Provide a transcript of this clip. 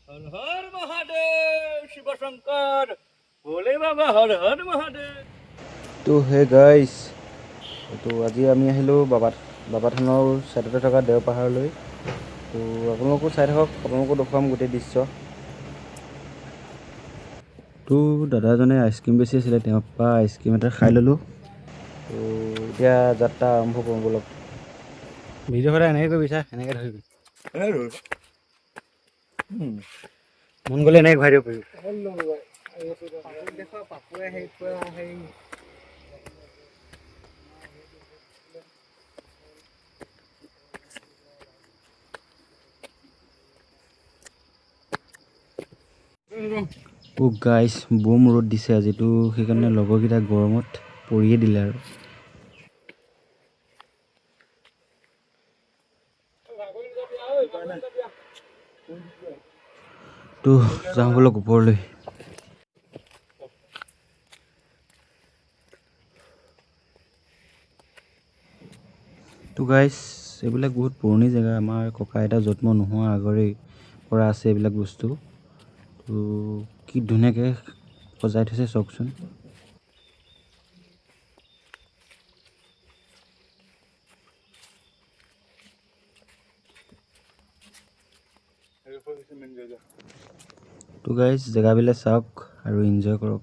हर हर महादेव शिव शंकर भोले बाबा हर हर महादेव। তো হে গাইছ, তো আজি আমি আহিলোঁ বাবা থানৰ ছাইডতে থকা দেও পাহাৰলৈ। তো আপোনালোকো চাই থাকক, আপোনালোকো দেখুৱাম গোটেই দৃশ্য। তো দাদা এজনে আইচক্ৰীম বেচি আছিলে, তেওঁৰ পৰা আইচক্ৰীম এটা খাই ল'লোঁ। তো এতিয়া যাত্ৰা আৰম্ভ কৰোঁ ব'লক। ভিডিঅ' সদায় এনেকৈ কৰিবি চা, এনেকৈ ধৰিবি, মন গ'লে এনেকৈ ঘূৰাই দিব পাৰিবি। গাইছ, বম ৰ'দ দিছে আজিতো, সেইকাৰণে লগৰকেইটা গৰমত পৰিয়ে দিলে আৰু। তো যাওঁ ব'লক ওপৰলৈ। তো গাইছ, এইবিলাক বহুত পুৰণি জেগা, আমাৰ ককা আইতা জন্ম নোহোৱা আগৰেই পৰা আছে এইবিলাক বস্তু। তো কি ধুনীয়াকৈ সজাই থৈছে চাওকচোন। তো গাইছ, জেগাবিলাক চাওক আৰু এনজয় কৰক।